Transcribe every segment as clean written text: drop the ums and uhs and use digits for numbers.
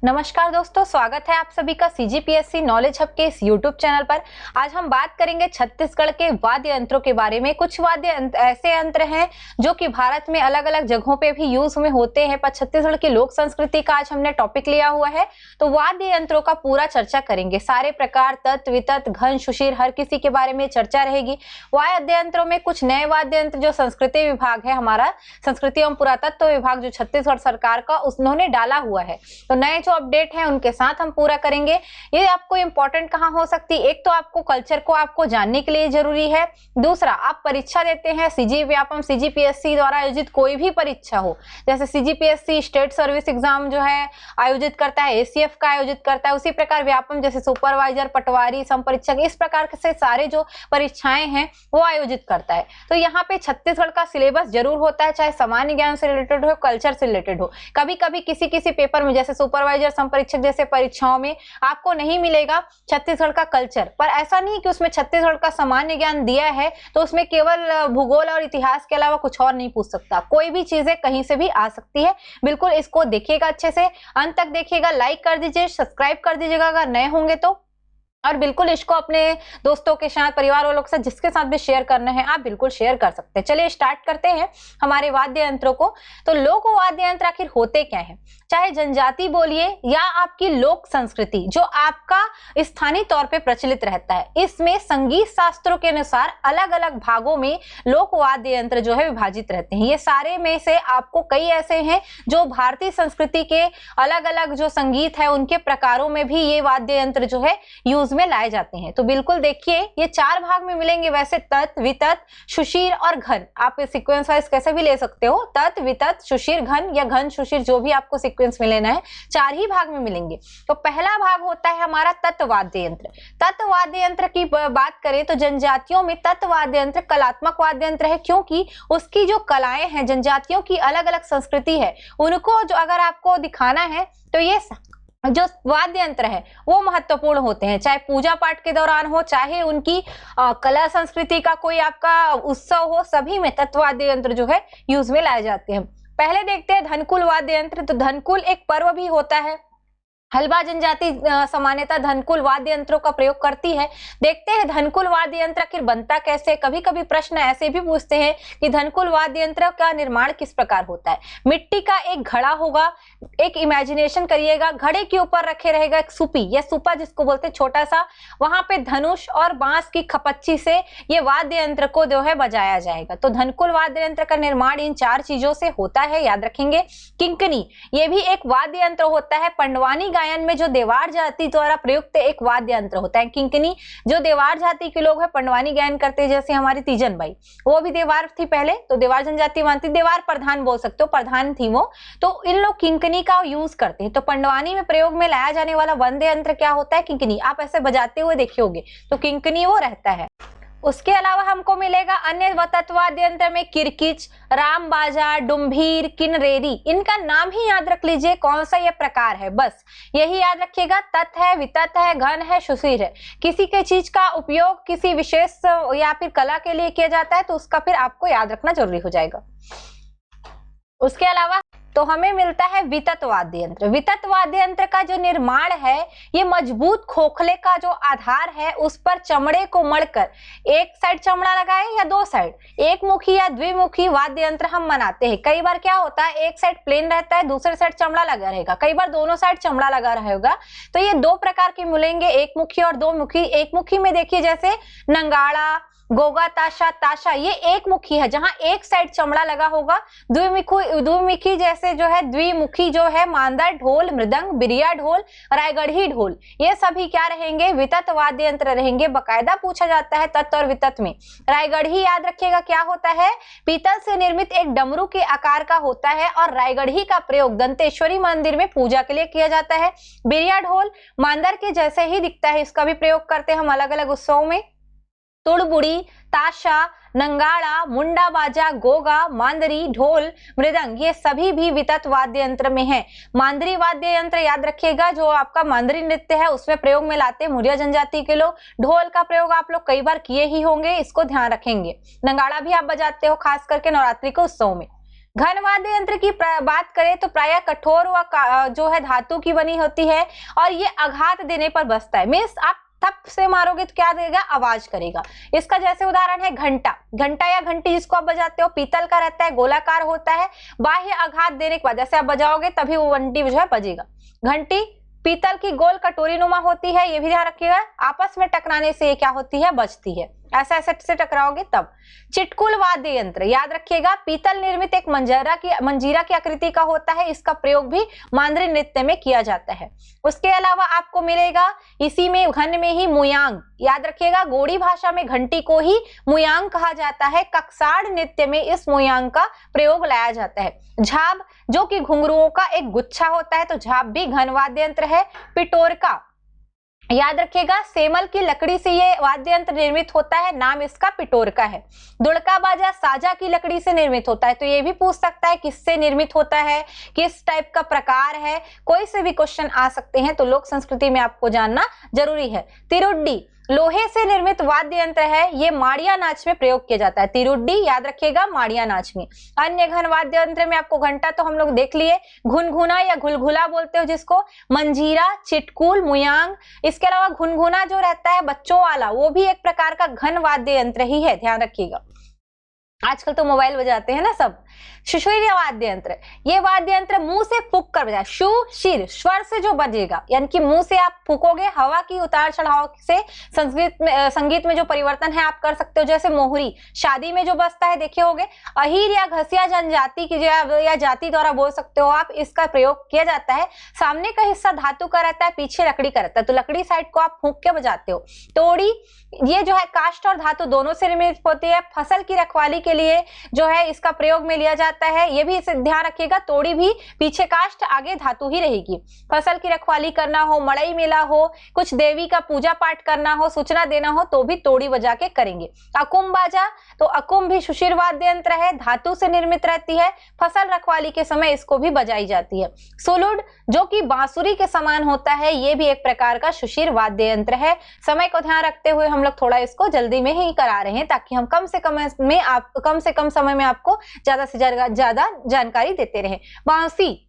नमस्कार दोस्तों, स्वागत है आप सभी का सीजीपीएससी नॉलेज हब के इस यूट्यूब चैनल पर। आज हम बात करेंगे छत्तीसगढ़ के वाद्य यंत्रों के बारे में। कुछ वाद्य ऐसे यंत्र हैं जो कि भारत में अलग अलग जगहों पे भी यूज में होते हैं, पर छत्तीसगढ़ की लोक संस्कृति का आज हमने टॉपिक लिया हुआ है। तो वाद्य यंत्रों का पूरा चर्चा करेंगे, सारे प्रकार, तत्, वितत, घन, सुशीर, हर किसी के बारे में चर्चा रहेगी। वाद्य यंत्रों में कुछ नए वाद्य यंत्र जो संस्कृति विभाग है, हमारा संस्कृति एवं पुरातत्व विभाग जो छत्तीसगढ़ सरकार का, उन्होंने डाला हुआ है। तो नए अपडेट है उनके साथ हम पूरा करेंगे। ये आपको इंपॉर्टेंट कहां हो सकती है? एक तो आपको कल्चर को आपको जानने के लिए जरूरी है। दूसरा, आप परीक्षा देते हैं, सीजी व्यापम सीजीपीएससी द्वारा आयोजित कोई भी परीक्षा हो, जैसे सीजीपीएससी स्टेट सर्विस एग्जाम जो है आयोजित करता है, एसीएफ का आयोजित करता है, उसी प्रकार व्यापम जैसे सुपरवाइजर, पटवारी, संपरीक्षक, इस प्रकार से सारे जो परीक्षाएं हैं वो आयोजित करता है। तो यहाँ पे छत्तीसगढ़ का सिलेबस जरूर होता है, चाहे सामान्य ज्ञान से रिलेटेड हो, कल्चर से रिलेटेड हो। कभी कभी किसी पेपर में जैसे सुपरवाइजर, संपरीक्षक जैसे परीक्षाओं में आपको नहीं मिलेगा छत्तीसगढ़ का कल्चर, पर ऐसा नहीं कि उसमें छत्तीसगढ़ का सामान्य ज्ञान दिया है तो उसमें केवल भूगोल और इतिहास के अलावा कुछ और नहीं पूछ सकता। कोई भी चीजें कहीं से भी आ सकती है। बिल्कुल इसको देखिएगा, अच्छे से अंत तक देखिएगा, लाइक कर दीजिए, सब्सक्राइब कर दीजिएगा अगर नए होंगे तो, और बिल्कुल इसको अपने दोस्तों के साथ, परिवार वालों के साथ, जिसके साथ भी शेयर करना है आप बिल्कुल शेयर कर सकते हैं। चलिए स्टार्ट करते हैं हमारे वाद्य यंत्रों को। तो लोक वाद्य यंत्र आखिर होते क्या है? चाहे जनजाति बोलिए या आपकी लोक संस्कृति जो आपका स्थानीय तौर पे प्रचलित रहता है, इसमें संगीत शास्त्रों के अनुसार अलग अलग भागों में लोक वाद्य यंत्र जो है विभाजित रहते हैं। ये सारे में से आपको कई ऐसे हैं जो भारतीय संस्कृति के अलग अलग जो संगीत है उनके प्रकारों में भी ये वाद्य यंत्र जो है यूज में लाए जाते हैं। तो बिल्कुल देखिए, ये चार भाग में मिलेंगे वैसे, तत्, वितत, सुशीर और घन। आप सीक्वेंस वाइज कैसे भी ले सकते हो, तत्, वितत, सुशीर, घन, या घन, सुशीर, जो भी आपको सीक्वेंस में लेना है, चार ही भाग में मिलेंगे। तो पहला भाग होता है हमारा तत् वाद्य यंत्र। तत् वाद्य यंत्र की बात करें तो जनजातियों में तत् वाद्य यंत्र कलात्मक वाद्य यंत्र है, क्योंकि उसकी जो कलाएं हैं, जनजातियों की अलग अलग संस्कृति है, उनको जो अगर आपको दिखाना है तो ये जो वाद्य यंत्र है वो महत्वपूर्ण होते हैं। चाहे पूजा पाठ के दौरान हो, चाहे उनकी कला संस्कृति का कोई आपका उत्सव हो, सभी में तत् वाद्य यंत्र जो है यूज में लाए जाते हैं। पहले देखते हैं धनकुल वाद्य यंत्र। तो धनकुल एक पर्व भी होता है। हल्बा जनजाति सामान्यतः धनकुल वाद्य यंत्रों का प्रयोग करती है। देखते हैं धनकुल वाद्य यंत्र आखिर बनता कैसे। कभी कभी प्रश्न ऐसे भी पूछते हैं कि धनकुल वाद्य यंत्र का निर्माण किस प्रकार होता है। मिट्टी का एक घड़ा होगा, एक इमेजिनेशन करिएगा, घड़े के ऊपर रखे रहेगा एक सुपी या सुपा जिसको बोलते हैं, छोटा सा, वहां पे धनुष और बांस की खपच्ची से ये वाद्य यंत्र को जो है बजाया जाएगा। तो धनकुल वाद्य यंत्र का निर्माण इन चार चीजों से होता है, याद रखेंगे। किंकनी, ये भी एक वाद्य यंत्र होता है। पंडवानी गायन में जो देवार जाति द्वारा प्रयुक्त एक वाद्य यंत्र होता है किंकनी। जो देवार जाति के लोग हैं, पंडवानी गायन करते हैं, जैसे हमारी तीजन बाई, वो भी देवार थी पहले, तो देवार जनजाति मानती, देवार प्रधान बोल सकते हो, प्रधान थी वो। तो इन लोग किंकनी का यूज करते हैं। तो पंडवानी में प्रयोग में लाया जाने वाला वाद्य यंत्र क्या होता है? किंकनी। आप ऐसे बजाते हुए देखे होंगे, तो किंकनी वो रहता है। उसके अलावा हमको मिलेगा अन्य तत् वाद्य यंत्र में किरकिच, राम बाजा, डुम्भीर, किनरेरी। इनका नाम ही याद रख लीजिए कौन सा ये प्रकार है, बस यही याद रखिएगा। तत् है, वितत है, घन है, सुशीर है। किसी के चीज का उपयोग किसी विशेष या फिर कला के लिए किया जाता है तो उसका फिर आपको याद रखना जरूरी हो जाएगा। उसके अलावा तो हमें मिलता है वितत वाद्य यंत्र। वितत वाद्य यंत्र का जो निर्माण है, ये मजबूत खोखले का जो आधार है उस पर चमड़े को मढ़कर एक साइड चमड़ा लगाए या दो साइड, एक मुखी या द्विमुखी वाद्य यंत्र हम बनाते हैं। कई बार क्या होता है, एक साइड प्लेन रहता है, दूसरे साइड चमड़ा लगा रहेगा, कई बार दोनों साइड चमड़ा लगा रहेगा। तो ये दो प्रकार के मिलेंगे, एक मुखी और दो मुखी। एक मुखी में देखिए जैसे नंगाड़ा, गोगा, ताशा, ताशा, ये एक मुखी है जहां एक साइड चमड़ा लगा होगा। द्विमुखी जैसे जो है, द्विमुखी जो है मांदर, ढोल, मृदंग, बिरिया ढोल, रायगढ़ी ढोल, ये सभी क्या रहेंगे? वितत वाद्य यंत्र रहेंगे। बकायदा पूछा जाता है तत् और वितत में। रायगढ़ी याद रखिएगा क्या होता है, पीतल से निर्मित एक डमरू के आकार का होता है, और रायगढ़ी का प्रयोग दंतेश्वरी मंदिर में पूजा के लिए किया जाता है। बिरिया ढोल मांदर के जैसे ही दिखता है, इसका भी प्रयोग करते हैं हम अलग अलग उत्सवों में। तुड़बुड़ी, ताशा, नंगाड़ा, मुंडा बाजा, गोगा, मांदरी, ढोल, मृदंग, ये सभी भी वितत वाद्य यंत्र में है। मांदरी वाद्य यंत्र याद रखिएगा, जो आपका मांदरी नृत्य है उसमें प्रयोग में लाते हैं मुरिया जनजाति के लोग। ढोल का प्रयोग आप लोग कई बार किए ही होंगे, इसको ध्यान रखेंगे। नंगाड़ा भी आप बजाते हो खास करके नवरात्रि के उत्सव में। घन वाद्य यंत्र की बात करें तो प्रायः कठोर व जो है धातु की बनी होती है और ये आघात देने पर बजता है। मीन्स आप थप से मारोगे तो क्या देगा, आवाज करेगा। इसका जैसे उदाहरण है घंटा। घंटा या घंटी जिसको आप बजाते हो पीतल का रहता है, गोलाकार होता है। बाह्य आघात देने के बाद जैसे आप बजाओगे तभी वो घंटी जो है बजेगा। घंटी पीतल की गोल कटोरी नुमा होती है, ये भी ध्यान रखिएगा। आपस में टकराने से ये क्या होती है, बजती है। ऐसा ऐसे से टकराओगे तब। चिटकुल वाद्य यंत्र, याद रखिएगा पीतल निर्मित एक मंजीरा की आकृति का होता है। इसका प्रयोग भी मांद्री नृत्य में किया जाता है। उसके अलावा आपको मिलेगा इसी में घन में ही मुयांग, याद रखिएगा गोड़ी भाषा में घंटी को ही मुयांग कहा जाता है। कक्साड़ नृत्य में इस मुयांग का प्रयोग लाया जाता है। झाब जो कि घुंघरुओं का एक गुच्छा होता है, तो झाब भी घन वाद्य यंत्र है। पिटोरका, याद रखिएगा सेमल की लकड़ी से ये वाद्य यंत्र निर्मित होता है, नाम इसका पिटोरका है। दुड़का बाजा साजा की लकड़ी से निर्मित होता है, तो ये भी पूछ सकता है किससे निर्मित होता है, किस टाइप का प्रकार है, कोई से भी क्वेश्चन आ सकते हैं, तो लोक संस्कृति में आपको जानना जरूरी है। तिरुड्डी लोहे से निर्मित वाद्य यंत्र है, ये माड़िया नाच में प्रयोग किया जाता है। तिरुड्डी याद रखिएगा माड़िया नाच में। अन्य घन वाद्य यंत्र में आपको घंटा तो हम लोग देख लिए, घुनघुना या घुलघुला बोलते हो जिसको, मंजीरा, चिटकुल, मुयांग। इसके अलावा घुनघुना जो रहता है बच्चों वाला, वो भी एक प्रकार का घन वाद्य यंत्र ही है, ध्यान रखिएगा। आजकल तो मोबाइल बजाते हैं ना सब। शिशुरी वाद्य यंत्र, ये वाद्य यंत्र मुंह से फूंक कर बजाए, शु शिर स्वर से जो बजेगा, यानी कि मुंह से आप फूकोगे, हवा की उतार चढ़ाव से संगीत में जो परिवर्तन है आप कर सकते हो। जैसे मोहरी शादी में जो बजता है देखे होगे। अहीर या घसिया जनजाति की या जाति द्वारा बोल सकते हो आप, इसका प्रयोग किया जाता है। सामने का हिस्सा धातु का रहता है, पीछे लकड़ी का रहता है, तो लकड़ी साइड को आप फूंक के बजाते हो। तोड़ी ये जो है काष्ठ और धातु दोनों से निर्मित होती है। फसल की रखवाली के लिए जो है इसका प्रयोग में लिया जाता है, ये भी इसे ध्यान रखिएगा। तोड़ी भी पीछे काष्ठ आगे धातु ही रहेगी। फसल की रखवाली करना हो, मड़ई मेला हो, कुछ देवी का पूजा पाठ करना हो, सूचना देना हो, तो भी तोड़ी बजा के करेंगे। अकुम बाजा, तो अकुम भी सुशिर वाद्य यंत्र है, धातु से निर्मित रहती है। फसल रखवाली के समय इसको भी बजाई जाती है। सुलुड जो कि बांसुरी के समान होता है, ये भी एक प्रकार का सुशिर वाद्य यंत्र है। समय को ध्यान रखते हुए हम लोग थोड़ा इसको जल्दी में ही करा रहे हैं, ताकि हम कम से कम समय में आपको ज्यादा से ज्यादा जानकारी देते रहे। बांसी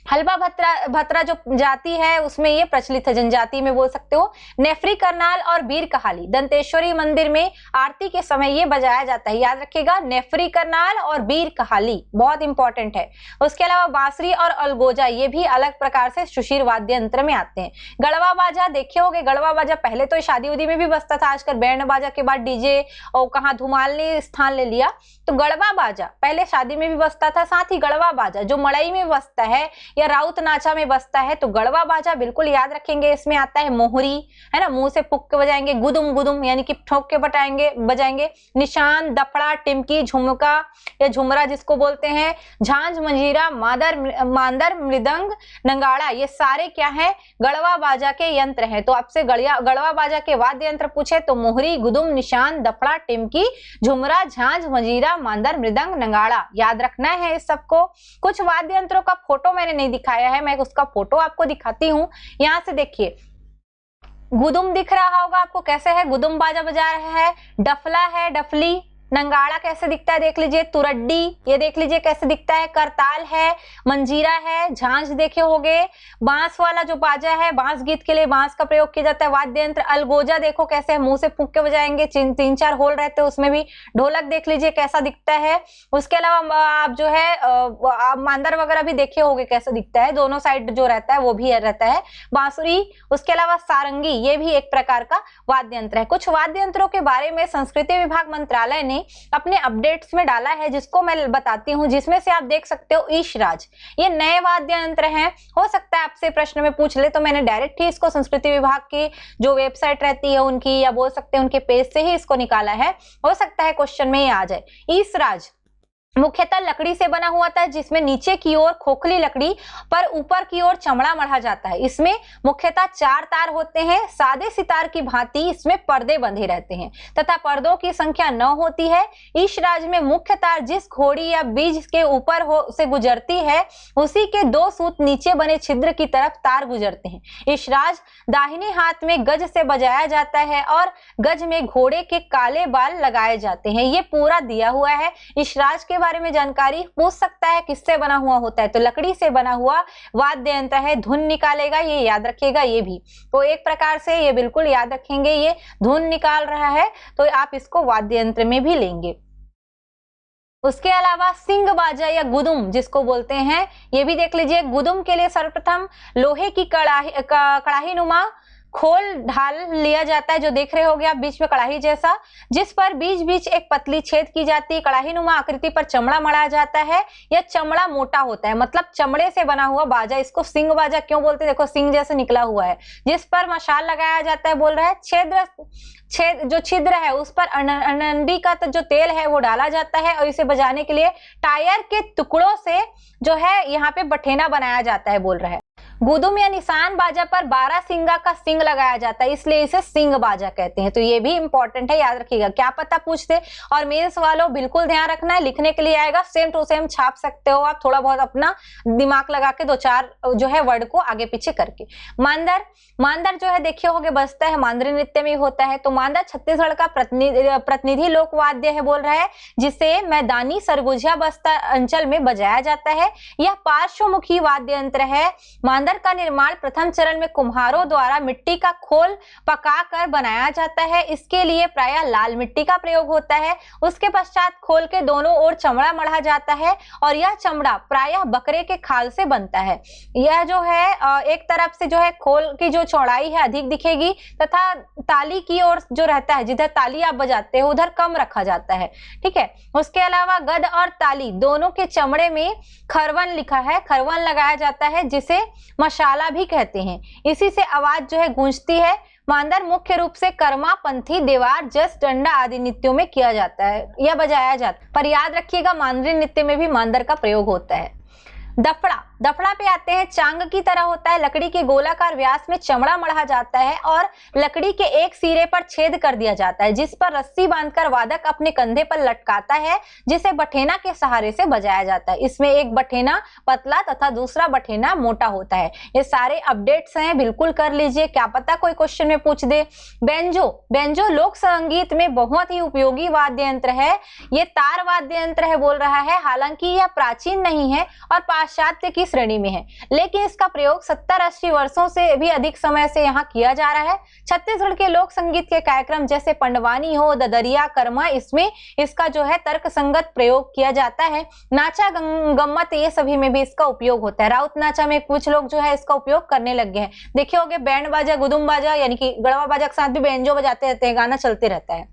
हलवा भत्रा जो जाति है उसमें ये प्रचलित है, जनजाति में बोल सकते हो। नेफ्री करनाल और बीर कहाली, दंतेश्वरी मंदिर में आरती के समय ये बजाया जाता है, याद रखिएगा नेफ्री करनाल और बीर कहाली बहुत इंपॉर्टेंट है। उसके अलावा बांसुरी और अलगोजा ये भी अलग प्रकार से सुशिर वाद्य यंत्र में आते हैं। गढ़वा बाजा देखे होगे, गढ़वा बाजा पहले तो शादी उदी में भी बजता था, आजकल बैंड बाजा के बाद डीजे और कहाँ धुमाल ने स्थान ले लिया। तो गढ़वा बाजा पहले शादी में भी बजता था, साथ ही गढ़वा बाजा जो मड़ई में बजता है या राउत नाचा में बजता है, तो गढ़वा बाजा बिल्कुल याद रखेंगे। इसमें आता है मोहरी, है ना, मुंह से फूंक के बजाएंगे। गुदुम गुदुम यानी कि ठोक के बजाएंगे। निशान, दफड़ा, टिमकी, झुमका या झुमरा जिसको बोलते हैं, झांझ, मंजीरा, मांदर, मृदंग, नंगाड़ा, ये सारे क्या है, गढ़वा बाजा के यंत्र हैं। तो आपसे गढ़वा बाजा के वाद्य यंत्र पूछे तो मोहरी, गुदुम, निशान, दफड़ा, टिमकी, झुमरा, झांझ, मंजीरा, मांदर, मृदंग, नंगाड़ा, याद रखना है इस सबको। कुछ वाद्य यंत्रों का फोटो मैंने नहीं दिखाया है, मैं उसका फोटो आपको दिखाती हूँ। यहां से देखिए, गुदुम दिख रहा होगा आपको, कैसे है, गुदुम बाजा बजा रहा है। डफला है, डफली। नंगाड़ा कैसे दिखता है देख लीजिए। तुरड्डी ये देख लीजिए कैसे दिखता है। करताल है, मंजीरा है, झांझ देखे होंगे। बांस वाला जो बाजा है, बांस गीत के लिए बांस का प्रयोग किया जाता है। वाद्य यंत्र अलगोजा देखो कैसे मुंह से फूंक के बजाएंगे, तीन चार होल रहते हैं उसमें भी। ढोलक देख लीजिए कैसा दिखता है। उसके अलावा आप जो है आप मांदर वगैरह भी देखे होंगे कैसे दिखता है, दोनों साइड जो रहता है वो भी रहता है। बांसुरी, उसके अलावा सारंगी, ये भी एक प्रकार का वाद्य यंत्र है। कुछ वाद्य यंत्रों के बारे में संस्कृति विभाग मंत्रालय ने अपने अपडेट्स में डाला है, जिसको मैं बताती हूँ, जिसमें से आप देख सकते हो ईशराज, ये नए वाद्य यंत्र हैं। हो सकता है आपसे प्रश्न में पूछ ले, तो मैंने डायरेक्ट ही इसको संस्कृति विभाग की जो वेबसाइट रहती है उनकी, या बोल सकते हैं उनके पेज से ही इसको निकाला है। हो सकता है क्वेश्चन में ये आ जाए। ईशराज मुख्यतः लकड़ी से बना हुआ था, जिसमें नीचे की ओर खोखली लकड़ी पर ऊपर की ओर चमड़ा मढ़ा जाता है। इसमें मुख्यतः 4 तार होते हैं। सादे सितार की भांति इसमें पर्दे बंधे रहते हैं तथा पर्दों की संख्या 9 होती है। ईशराज में मुख्य तार जिस घोड़ी या बीज के ऊपर से गुजरती है, उसी के 2 सूत नीचे बने छिद्र की तरफ तार गुजरते हैं। ईशराज दाहिने हाथ में गज से बजाया जाता है और गज में घोड़े के काले बाल लगाए जाते हैं। ये पूरा दिया हुआ है। ईशराज के बारे में जानकारी पूछ सकता है किससे बना हुआ होता है, तो लकड़ी से बना हुआ वाद्य यंत्र है, धुन निकालेगा, ये याद रखिएगा। ये भी तो एक प्रकार से ये बिल्कुल याद रखेंगे, ये धुन निकाल रहा है तो आप इसको वाद्य यंत्र में भी लेंगे। उसके अलावा सिंग बाजा या गुदुम जिसको बोलते हैं, ये भी देख लीजिए। गुदुम के लिए सर्वप्रथम लोहे की कड़ाही नुमा खोल ढाल लिया जाता है, जो देख रहे होगे आप बीच में कड़ाही जैसा, जिस पर बीच बीच एक पतली छेद की जाती है। कड़ाही नुमा आकृति पर चमड़ा मढ़ा जाता है। यह चमड़ा मोटा होता है, मतलब चमड़े से बना हुआ बाजा। इसको सिंग बाजा क्यों बोलते हैं, देखो सिंग जैसे निकला हुआ है, जिस पर मशाल लगाया जाता है। बोल रहा है जो छिद्र है उस पर अनंडी का जो तेल है वो डाला जाता है, और इसे बजाने के लिए टायर के टुकड़ों से जो है यहाँ पे बठेना बनाया जाता है। बोल रहा है गुदुम या निशान बाजा पर 12 सिंगा का सिंग लगाया जाता है, इसलिए इसे सिंग बाजा कहते हैं। तो ये भी इंपॉर्टेंट है, याद रखिएगा। क्या पता पूछते, और मेंस वालों बिल्कुल ध्यान रखना है, लिखने के लिए आएगा, सेम टू सेम छाप सकते हो आप, थोड़ा बहुत अपना दिमाग लगा के 2-4 जो है वर्ड को आगे पीछे करके। मांदर जो है देखे होगे बजता है, मांदरी नृत्य में होता है। तो मांदर छत्तीसगढ़ का प्रतिनिधि लोक वाद्य है। बोल रहा है जिसे मैदानी सरगुजिया बस्तर अंचल में बजाया जाता है। यह पार्श्वमुखी वाद्य यंत्र है। मांदर का निर्माण प्रथम चरण में कुम्हारों द्वारा मिट्टी का खोल पकाकर बनाया जाता है। इसके लिए प्रायः लाल मिट्टी का प्रयोग होता है। उसके पश्चात खोल के दोनों ओर चमड़ा मढ़ा जाता है, और यह चमड़ा प्रायः बकरे के खाल से बनता है। यह जो है एक तरफ से जो है खोल की जो चौड़ाई है अधिक दिखेगी, तथा ताली की ओर जो रहता है, जिधर ताली आप बजाते हो उधर कम रखा जाता है। ठीक है। उसके अलावा गद और ताली दोनों के चमड़े में खरवन लिखा है, खरवन लगाया जाता है, जिसे मशाला भी कहते हैं। इसी से आवाज जो है गूंजती है। मांदर मुख्य रूप से कर्मा, पंथी, देवार, जस, डंडा आदि नृत्यों में किया जाता है या बजाया जाता है। पर याद रखिएगा मांदरी नृत्य में भी मांदर का प्रयोग होता है। दफड़ा पे आते हैं। चांग की तरह होता है, लकड़ी के गोलाकार व्यास में चमड़ा मढ़ा जाता है और लकड़ी के एक सिरे पर छेद कर दिया जाता है, जिस पर रस्सी बांधकर वादक अपने कंधे पर लटकाता है, जिसे बठेना के सहारे से बजाया जाता है। इसमें एक बठेना पतला तथा दूसरा बठेना मोटा होता है। ये सारे अपडेट्स हैं, बिल्कुल कर लीजिए, क्या पता कोई क्वेश्चन में पूछ दे। बेंजो लोक संगीत में बहुत ही उपयोगी वाद्य यंत्र है। ये तार वाद्य यंत्र है। बोल रहा है हालांकि यह प्राचीन नहीं है और पाश्चात्य की श्रेणी में है, लेकिन इसका प्रयोग 70-80 वर्षों से भी अधिक समय से यहाँ किया जा रहा है। छत्तीसगढ़ के लोक संगीत के कार्यक्रम जैसे पंडवानी हो, ददरिया, कर्मा, इसमें इसका जो है तर्क संगत प्रयोग किया जाता है। नाचा, गम्मत, ये सभी में भी इसका उपयोग होता है। राउत नाचा में कुछ लोग जो है इसका उपयोग करने लग गए हैं। देखे होंगे बैंड बाजा, गुदुम बाजा यानी कि गड़वा बाजा के साथ भी बेंजो बजाते रहते हैं, गाना चलते रहता है।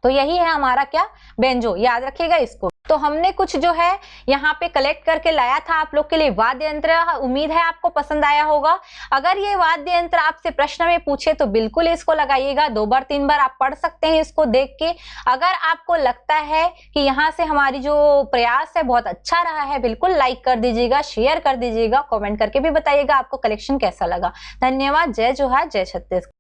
तो यही है हमारा क्या, बेंजो, याद रखिएगा इसको। तो हमने कुछ जो है यहाँ पे कलेक्ट करके लाया था आप लोग के लिए वाद्य यंत्र। उम्मीद है आपको पसंद आया होगा। अगर ये वाद्य यंत्र आपसे प्रश्न में पूछे तो बिल्कुल इसको लगाइएगा, 2 बार 3 बार आप पढ़ सकते हैं इसको देख के। अगर आपको लगता है कि यहाँ से हमारी जो प्रयास है बहुत अच्छा रहा है, बिल्कुल लाइक कर दीजिएगा, शेयर कर दीजिएगा, कॉमेंट करके भी बताइएगा आपको कलेक्शन कैसा लगा। धन्यवाद। जय जोहार, जय छत्तीसगढ़।